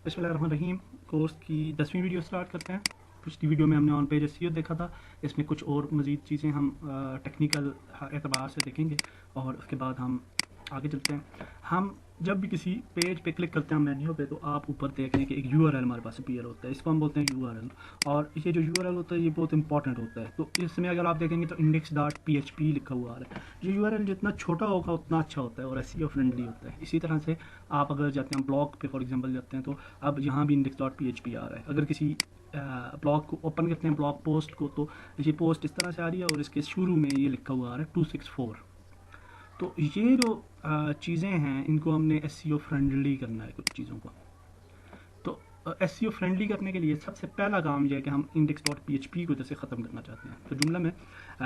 बिस्मिल्लाहिर्रहमानिर्रहीम। कोर्स की 10वीं वीडियो स्टार्ट करते हैं। पिछली वीडियो में हमने ऑन पेज एसईओ देखा था। इसमें कुछ और मज़ीद चीज़ें हम टेक्निकल एतबार से देखेंगे और उसके बाद हम आगे चलते हैं। हम जब भी किसी पेज पे क्लिक करते हैं मेन्यू पे, तो आप ऊपर देख रहे हैं कि एक यूआरएल हमारे पास अपीयर होता है। इसको हम बोलते हैं यूआरएल, और ये जो यूआरएल होता है ये बहुत इंपॉर्टेंट होता है। तो इसमें अगर आप देखेंगे तो index.php लिखा हुआ आ रहा है। ये यूआरएल जितना छोटा होगा उतना अच्छा होता है और एसईओ फ्रेंडली होता है। इसी तरह से आप अगर जाते हैं ब्लॉग पे फॉर एग्जांपल जाते हैं, तो अब यहाँ भी index.php आ रहा है। अगर किसी ब्लॉग को ओपन करते हैं, ब्लॉग पोस्ट को, तो ये पोस्ट इस तरह से आ रही है और इसके शुरू में ये लिखा हुआ आ रहा है 264। तो ये जो चीज़ें हैं इनको हमने एसईओ फ्रेंडली करना है कुछ चीज़ों को। तो एसईओ फ्रेंडली करने के लिए सबसे पहला काम यह है कि हम index.php को इधर से ख़त्म करना चाहते हैं। तो जुमला में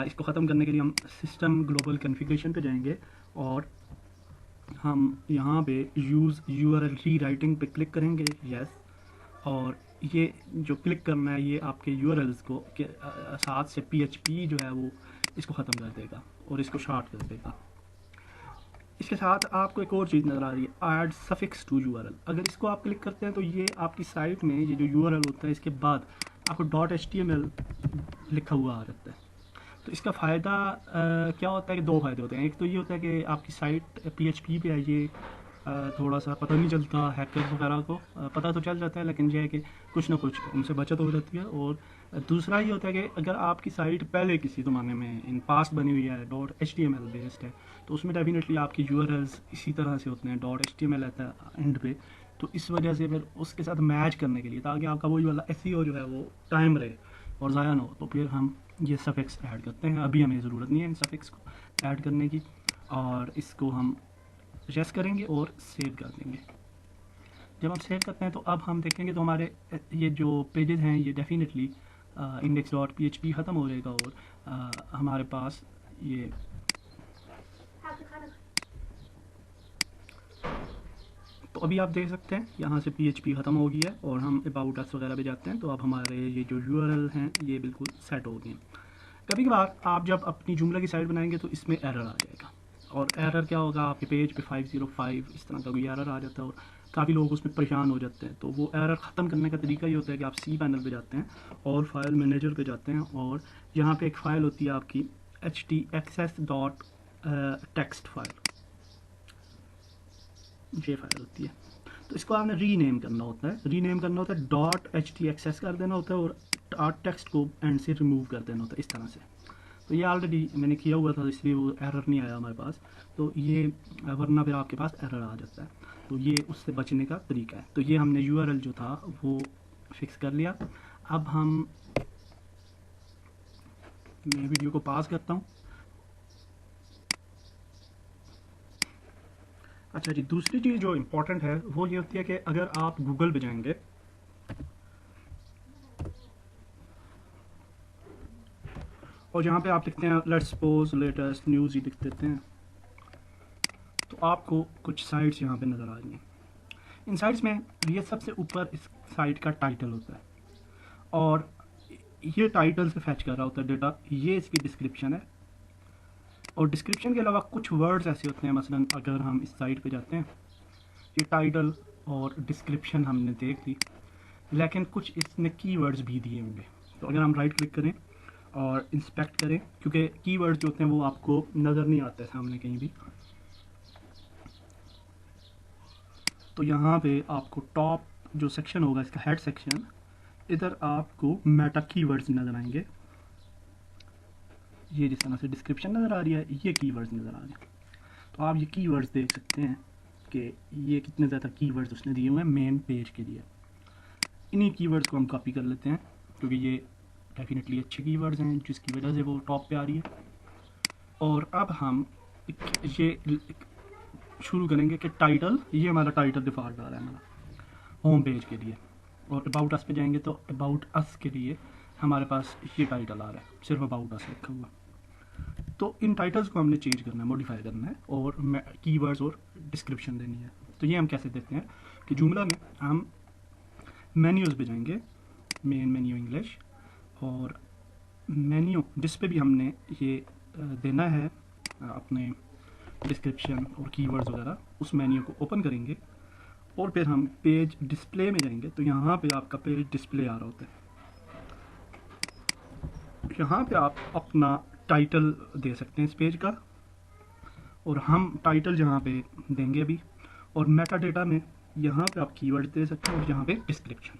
इसको ख़त्म करने के लिए हम सिस्टम ग्लोबल कॉन्फ़िगरेशन पे जाएंगे और हम यहाँ पे यूज़ यूआरएल रीराइटिंग पे क्लिक करेंगे, यस। और ये जो क्लिक करना है ये आपके यूआरएल्स को के साथ से PHP जो है वो इसको ख़त्म कर देगा और इसको शार्ट कर देगा। इसके साथ आपको एक और चीज़ नज़र आ रही है, ऐड सफिक्स टू यूआरएल। अगर इसको आप क्लिक करते हैं तो ये आपकी साइट में ये जो यूआरएल होता है इसके बाद आपको .html लिखा हुआ आ जाता है। तो इसका फ़ायदा क्या होता है कि दो फ़ायदे होते हैं। एक तो ये होता है कि आपकी साइट PHP पे है, ये थोड़ा सा पता नहीं चलता, हैकर वगैरह को पता तो चल जाता है, लेकिन यह है कि कुछ ना कुछ उनसे बचत हो जाती है। और दूसरा ये होता है कि अगर आपकी साइट पहले किसी ज़माने में इन पास्ट बनी हुई है, .html बेस्ड है, तो उसमें डेफिनेटली आपकी यूआरएल्स इसी तरह से होते हैं, .html रहता है एंड पे। तो इस वजह से फिर उसके साथ मैच करने के लिए, ताकि आपका वही वाला एसईओ जो है वो टाइम रहे और ज़ाया ना हो, तो फिर हम ये सफिक्स ऐड करते हैं। अभी हमें ज़रूरत नहीं है इन सफिक्स को ऐड करने की, और इसको हम यस करेंगे और सेव कर देंगे। जब हम सेव करते हैं तो अब हम देखेंगे तो हमारे ये जो पेजेस हैं ये डेफिनेटली index.php ख़त्म हो जाएगा और हमारे पास ये तो अभी आप देख सकते हैं यहाँ से PHP ख़त्म हो गई है और हम अबाउट अस वगैरह पे जाते हैं, तो अब हमारे ये जो यूआरएल हैं ये बिल्कुल सेट हो गए हैं। कभी कभार आप जब अपनी जुमला की साइट बनाएंगे तो इसमें एरर आ जाएगा, और एरर क्या होगा, आपके पेज पे 505 इस तरह का कोई एरर आ जाता है और काफ़ी लोग उसमें परेशान हो जाते हैं। तो वो एरर ख़त्म करने का तरीका ये होता है कि आप सी पैनल पे जाते हैं और फाइल मैनेजर पे जाते हैं, और यहाँ पे एक फ़ाइल होती है आपकी htxs.txt फाइल, ये फाइल होती है। तो इसको आपने रीनेम करना होता है, .htxs कर देना होता है और टेक्स्ट को एंड से रिमूव कर देना होता है इस तरह से। तो ये ऑलरेडी मैंने किया हुआ था, इसलिए वो एरर नहीं आया हमारे पास। तो ये वरना फिर आपके पास एरर आ जाता है, तो ये उससे बचने का तरीका है। तो ये हमने यूआरएल जो था वो फिक्स कर लिया। अब मैं वीडियो को पास करता हूँ। अच्छा जी, दूसरी चीज़ जो इम्पोर्टेंट है वो ये होती है कि अगर आप गूगल पे जाएंगे और जहाँ पे आप लिखते हैं लेट्स सपोज लेटेस्ट न्यूज़ ही लिख देते हैं, तो आपको कुछ साइट्स यहाँ पे नज़र आ रही हैं। इन साइट्स में ये सबसे ऊपर इस साइट का टाइटल होता है और ये टाइटल से फैच कर रहा होता है डेटा। ये इसकी डिस्क्रिप्शन है, और डिस्क्रिप्शन के अलावा कुछ वर्ड्स ऐसे होते हैं, मसलन अगर हम इस साइट पे जाते हैं, ये टाइटल और डिस्क्रिप्शन हमने देख ली, लेकिन कुछ इसने कीवर्ड्स भी दिए होंगे। तो अगर हम राइट क्लिक करें और इंस्पेक्ट करें, क्योंकि कीवर्ड्स जो होते हैं वो आपको नज़र नहीं आते सामने कहीं भी, तो यहाँ पे आपको टॉप जो सेक्शन होगा इसका हेड सेक्शन, इधर आपको मेटा कीवर्ड्स नज़र आएंगे। ये जिस तरह से डिस्क्रिप्शन नज़र आ रही है, ये कीवर्ड्स नज़र आ रहे हैं। तो आप ये कीवर्ड्स देख सकते हैं कि ये कितने ज़्यादा कीवर्ड्स उसने दिए हुए हैं मेन पेज के लिए। इन्हीं कीवर्ड्स को हम कॉपी कर लेते हैं, क्योंकि ये डेफिनेटली अच्छे कीवर्ड्स हैं जिसकी वजह से वो टॉप पे आ रही है। और अब हम ये शुरू करेंगे कि टाइटल, ये हमारा टाइटल डिफ़ॉल्ट आ रहा है हमारा होम पेज के लिए, और अबाउट अस पे जाएंगे तो अबाउट अस के लिए हमारे पास ये टाइटल आ रहा है, सिर्फ अबाउट अस लिखा हुआ। तो इन टाइटल्स को हमने चेंज करना है, मॉडिफाई करना है, और कीवर्ड्स और डिस्क्रिप्शन देनी है। तो ये हम कैसे देते हैं कि जुमला में हम मेन्यूज़ पे जाएंगे, मेन मेन्यू इंग्लिश, और मेन्यू जिस पे भी हमने ये देना है अपने डिस्क्रिप्शन और कीवर्ड्स वगैरह, उस मेन्यू को ओपन करेंगे और फिर हम पेज डिस्प्ले में जाएंगे तो यहाँ पे आपका पेज डिस्प्ले आ रहा होता है। यहाँ पे आप अपना टाइटल दे सकते हैं इस पेज का, और हम टाइटल यहाँ पे देंगे भी, और मेटा डेटा में यहाँ पे आप कीवर्ड दे सकते हैं और यहाँ पे डिस्क्रिप्शन।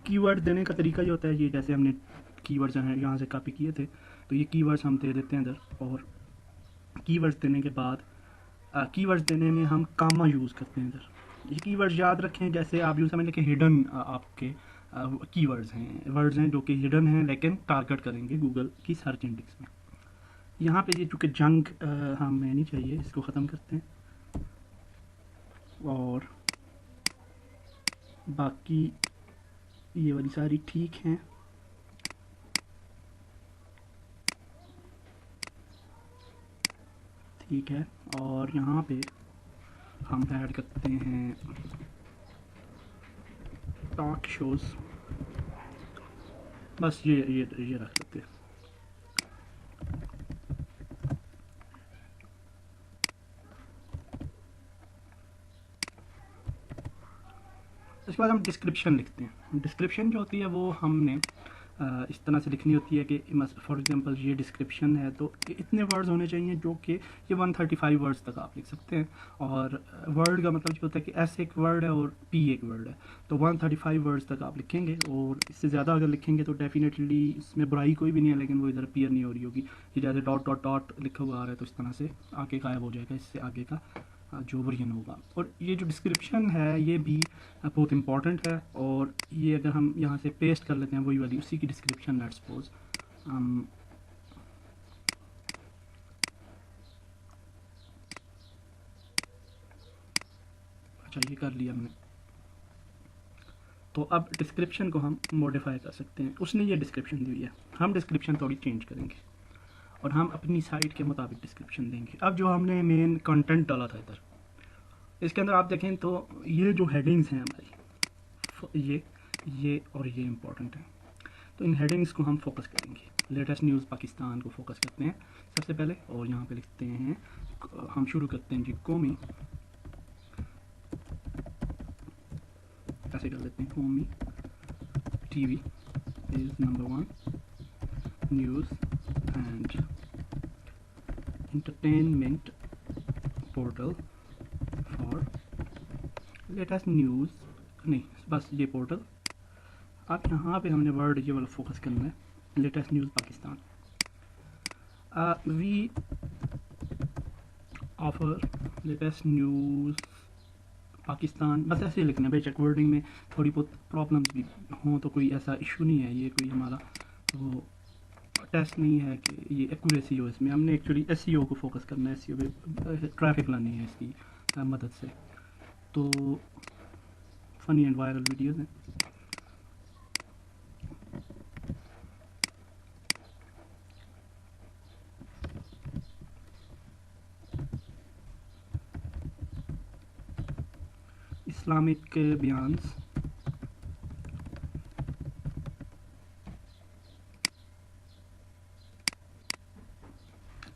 कीवर्ड देने का तरीका ये होता है, ये जैसे हमने कीवर्ड्स यहाँ से कॉपी किए थे तो ये कीवर्ड्स हम दे देते हैं इधर, और कीवर्ड्स देने के बाद कीवर्ड्स देने में हम कामा यूज़ करते हैं इधर। ये कीवर्ड्स याद रखें, जैसे आप यूँ समझ लें कि हिडन आपके कीवर्ड्स हैं, वर्ड्स हैं जो कि हिडन हैं लेकिन टारगेट करेंगे गूगल की सर्च इंडेक्स में। यहाँ पे ये चूँकि जंक हमें नहीं चाहिए, इसको ख़त्म करते हैं, और बाकी ये वाली सारी ठीक हैं। ठीक है, और यहाँ पे हम ऐड करते हैं टॉक शोज़, बस ये रख सकते हैं। इसके बाद हम डिस्क्रिप्शन लिखते हैं। डिस्क्रिप्शन जो होती है वो हमने इस तरह से लिखनी होती है कि फॉर एग्जांपल ये डिस्क्रिप्शन है तो इतने वर्ड्स होने चाहिए, जो कि ये 135 वर्ड्स तक आप लिख सकते हैं। और वर्ड का मतलब ये होता है कि एस एक वर्ड है और पी एक वर्ड है, तो 135 वर्ड्स तक आप लिखेंगे, और इससे ज़्यादा अगर लिखेंगे तो डेफिनेटली इसमें बुराई कोई भी नहीं है, लेकिन वो इधर अपीयर नहीं हो रही होगी। ये जैसे डॉट डॉट डॉट लिखा हुआ आ रहा है तो इस तरह से आगे गायब हो जाएगा, इससे आगे का जो वर्जन होगा। और ये जो डिस्क्रिप्शन है ये भी बहुत इंपॉर्टेंट है, और ये अगर हम यहाँ से पेस्ट कर लेते हैं वही वाली उसी की डिस्क्रिप्शन, लेट्स सपोज अच्छा ये कर लिया हमने, तो अब डिस्क्रिप्शन को हम मॉडिफाई कर सकते हैं। उसने ये डिस्क्रिप्शन दी हुई है, हम डिस्क्रिप्शन थोड़ी चेंज करेंगे और हम अपनी साइट के मुताबिक डिस्क्रिप्शन देंगे। अब जो हमने मेन कंटेंट डाला था इधर, इसके अंदर आप देखें तो ये जो हेडिंग्स हैं हमारी, ये और ये इम्पोर्टेंट है, तो इन हेडिंग्स को हम फोकस करेंगे। लेटेस्ट न्यूज़ पाकिस्तान को फोकस करते हैं सबसे पहले, और यहाँ पे लिखते हैं, हम शुरू करते हैं जी कौमी, ऐसे कर लेते हैं, कौमी TV is number 1 news and entertainment portal for latest news, नहीं बस ये पोर्टल। अब यहाँ पे हमने वर्ड ये वाला फोकस करना है, latest news Pakistan. We offer latest news Pakistan, बस ऐसे लिखना है। बेशक वर्डिंग में थोड़ी बहुत प्रॉब्लम्स भी हों तो कोई ऐसा इशू नहीं है, ये कोई हमारा वो टेस्ट नहीं है कि ये एक्यूरेसी हो। इसमें हमने एक्चुअली एसईओ को फोकस करना है, एसईओ पे ट्रैफिक लानी है इसकी मदद से। तो फनी एंड वायरल वीडियोज़ हैं, इस्लामिक बयान्स,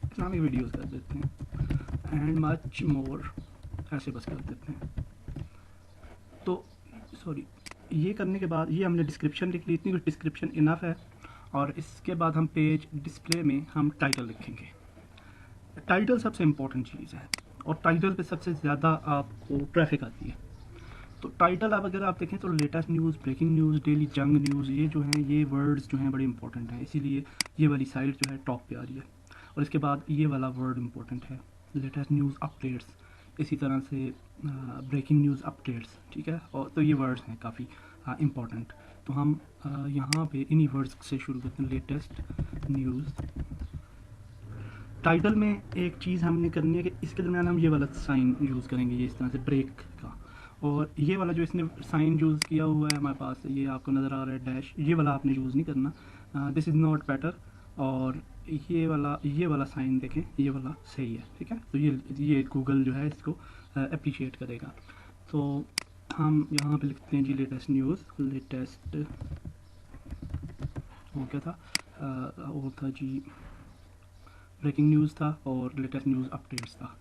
इस्लामिक वीडियोज़ कर देते हैं, एंड मच मोर, ऐसे बस कर देते हैं। तो सॉरी, ये करने के बाद ये हमने डिस्क्रिप्शन लिख ली, इतनी कुछ डिस्क्रिप्शन इनफ है। और इसके बाद हम पेज डिस्प्ले में हम टाइटल लिखेंगे। टाइटल सबसे इम्पोर्टेंट चीज़ है, और टाइटल पे सबसे ज़्यादा आपको ट्रैफिक आती है। तो टाइटल अब अगर आप देखें तो latest news, breaking news, daily Jang news, ये जो हैं ये वर्ड्स जो हैं बड़े इंपॉर्टेंट हैं, इसीलिए ये वाली साइट जो है टॉप पे आ रही है। और इसके बाद ये वाला वर्ड इंपॉर्टेंट है, लेटेस्ट न्यूज़ अपडेट्स, इसी तरह से ब्रेकिंग न्यूज़ अपडेट्स, ठीक है। और तो ये वर्ड्स हैं काफ़ी इम्पॉर्टेंट। तो हम यहाँ पे इन्हीं वर्ड्स से शुरू करते हैं, लेटेस्ट न्यूज़। टाइटल में एक चीज़ हमने करनी है कि इसके दरमियान हम ये वाला साइन यूज़ करेंगे, ये इस तरह से ब्रेक का। और ये वाला जो इसने साइन यूज़ किया हुआ है हमारे पास, ये आपको नज़र आ रहा है डैश, ये वाला आपने यूज़ नहीं करना, दिस इज़ नॉट बेटर। और ये वाला साइन देखें, ये वाला सही है, ठीक है। तो ये गूगल जो है इसको अप्रिशिएट करेगा। तो हम यहाँ पे लिखते हैं जी लेटेस्ट न्यूज़, लेटेस्ट वो क्या था, वो था जी ब्रेकिंग न्यूज़ था, और लेटेस्ट न्यूज़ अपडेट्स था।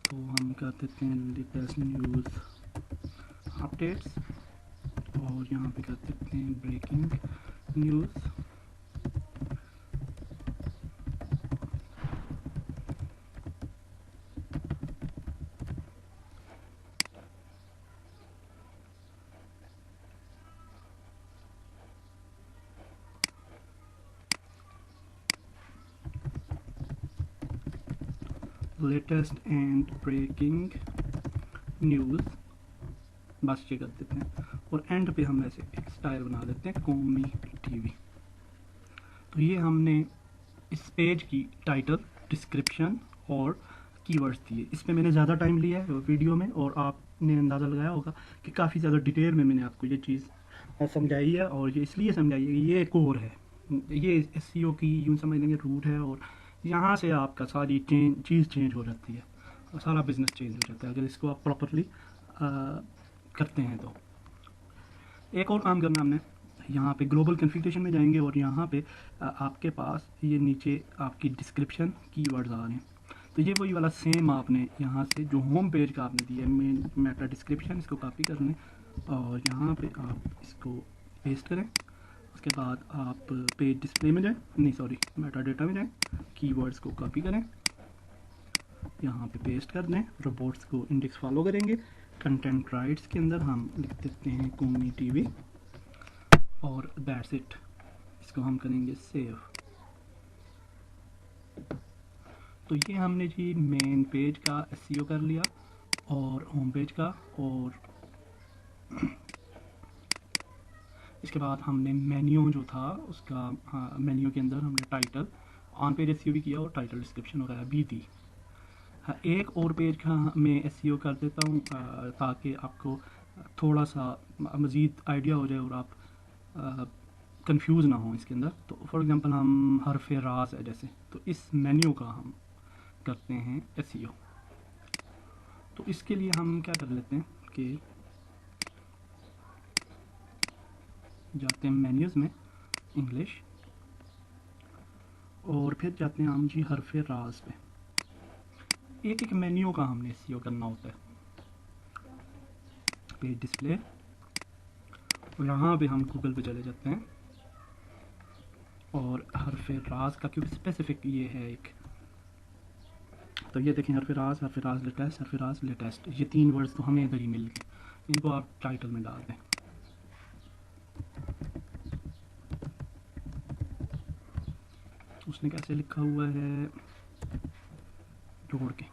तो हम कर देते हैं लेटेस्ट न्यूज़ अपडेट्स और यहाँ पे कर सकते हैं breaking news. Latest and breaking news, बस ये कर देते हैं और एंड पे हम ऐसे एक स्टाइल बना देते हैं कौमी टीवी। तो ये हमने इस पेज की टाइटल, डिस्क्रिप्शन और कीवर्ड्स दिए। इस पे मैंने ज़्यादा टाइम लिया है वीडियो में और आपने अंदाज़ा लगाया होगा कि काफ़ी ज़्यादा डिटेल में मैंने आपको ये चीज़ समझाई है, और ये इसलिए समझाई है कि ये कोर है, ये एसईओ की यूँ समझ लेंगे रूट है, और यहाँ से आपका सारी चीज़ चेंज हो जाती है और सारा बिजनेस चेंज हो जाता है अगर इसको आप प्रॉपरली करते हैं। तो एक और काम करना हमने, यहाँ पे ग्लोबल कॉन्फ़िगरेशन में जाएंगे और यहाँ पे आपके पास ये नीचे आपकी डिस्क्रिप्शन कीवर्ड्स आ रहे हैं। तो ये वही वाला सेम आपने यहाँ से जो होम पेज का आपने दिया है मेन मेटा डिस्क्रिप्शन, इसको कॉपी कर लें और यहाँ पे आप इसको पेस्ट करें। उसके बाद आप पेज डिस्प्ले में जाएं, नहीं सॉरी मेटा डेटा में जाएं, कीवर्ड्स को कॉपी करें, यहाँ पे पेस्ट कर दें, रोबोट्स को इंडेक्स फॉलो करेंगे। कंटेंट राइट्स के अंदर हम लिख देते हैं कौमी टीवी और दैट्स इट। इसको हम करेंगे सेव। तो ये हमने जी मेन पेज का एसईओ कर लिया और होम पेज का, और इसके बाद हमने मेन्यू जो था उसका, हाँ मेन्यू के अंदर हमने टाइटल ऑन पेज एसईओ भी किया और टाइटल डिस्क्रिप्शन वगैरह भी दी। हाँ एक और पेज का मैं एसईओ कर देता हूँ ताकि आपको थोड़ा सा मज़ीद आइडिया हो जाए और आप कंफ्यूज ना हो इसके अंदर। तो फॉर एग्जांपल हम हरफ राज है जैसे, तो इस मेन्यू का हम करते हैं एसईओ। तो इसके लिए हम क्या कर लेते हैं कि जाते हैं मेन्यूज़ में इंग्लिश और फिर जाते हैं हम जी हरफ राज पे। एक एक मेन्यू का हमने एसईओ करना होता है। पेज डिस्प्ले, यहाँ पे हम गूगल पे चले जाते हैं और हरफ राज का क्योंकि स्पेसिफिक ये है एक, तो ये देखें हरफ राज लेटेस्ट, ये तीन वर्ड्स तो हमें इधर ही मिल गए, इनको आप टाइटल में डाल दें। उसने कैसे लिखा हुआ है जोड़ के,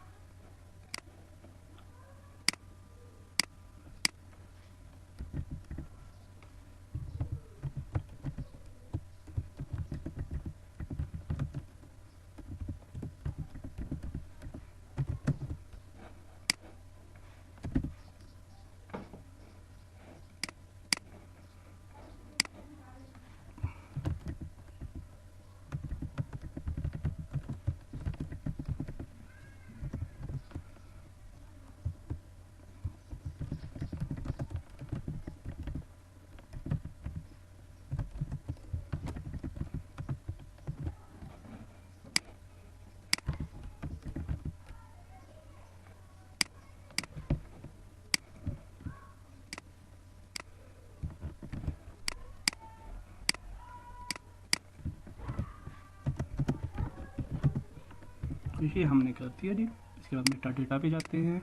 तो ये हमने कर दिया जी। इसके बाद मेटा डेटा पे जाते हैं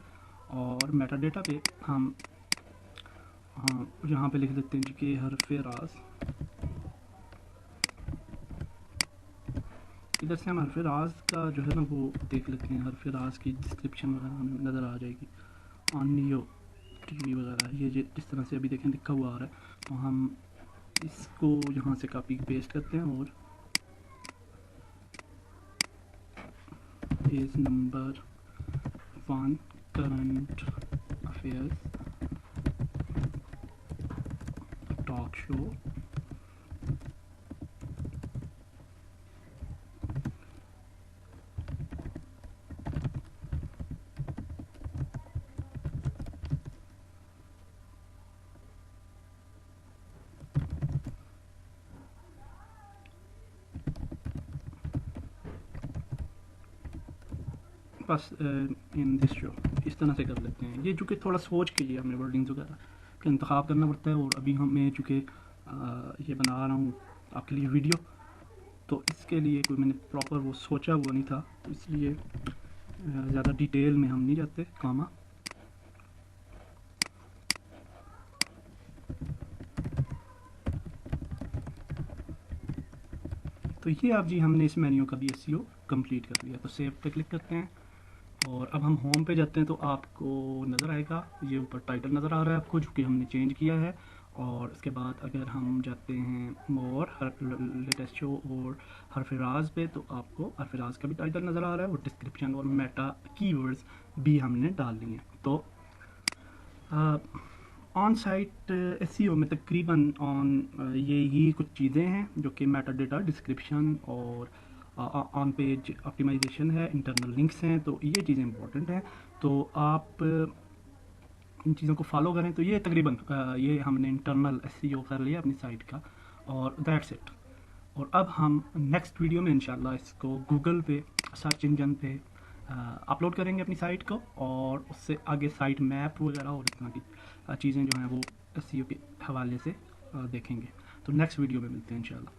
और मेटा डेटा पे हम यहाँ पे लिख देते हैं जी कि हरफ राज। इधर से हम हरफ राज का जो है ना वो देख लेते हैं, हरफ राज की डिस्क्रिप्शन वगैरह हमें नज़र आ जाएगी, ऑनियो टीवी वगैरह, ये जिस तरह से अभी देखें लिखा हुआ आ रहा है। तो हम इसको यहाँ से कॉपी पेस्ट करते हैं और page number 1 current affairs talk show, बस इन दिस शो, इस तरह से कर लेते हैं। ये जो कि थोड़ा सोच के लिए हमने वर्डिंग्स वगैरह का इंतखाब करना पड़ता है। और अभी मैं चूँकि ये बना रहा हूँ आपके लिए वीडियो, तो इसके लिए कोई मैंने प्रॉपर वो सोचा हुआ नहीं था, तो इसलिए ज़्यादा डिटेल में हम नहीं जाते कामा। तो ये आप जी हमने इस मेन्यू का भी एसईओ कंप्लीट कर लिया। तो सेव पे क्लिक करते हैं और अब हम होम पे जाते हैं, तो आपको नज़र आएगा ये ऊपर टाइटल नज़र आ रहा है आपको, जो कि हमने चेंज किया है। और उसके बाद अगर हम जाते हैं मोर लेटेस्ट शो और हरफराज पे, तो आपको हरफराज का भी टाइटल नज़र आ रहा है और डिस्क्रिप्शन और मेटा कीवर्ड्स भी हमने डाल लिए हैं। तो ऑन साइट एसईओ में तकरीबन ये कुछ चीज़ें हैं जो कि मेटा डेटा, डिस्क्रिप्शन और ऑन पेज ऑप्टिमाइजेशन है, इंटरनल लिंक्स हैं। तो ये चीज़ें इंपॉर्टेंट हैं, तो आप इन चीज़ों को फॉलो करें। तो ये तकरीबन ये हमने इंटरनल एसईओ कर लिया अपनी साइट का, और दैट्स इट। और अब हम नेक्स्ट वीडियो में इंशाल्लाह इसको गूगल पे सर्च इंजन पे अपलोड करेंगे अपनी साइट को, और उससे आगे साइट मैप वगैरह और इस तरह की चीज़ें जो हैं वो एसईओ के हवाले से देखेंगे। तो नेक्स्ट वीडियो में मिलते हैं इंशाल्लाह।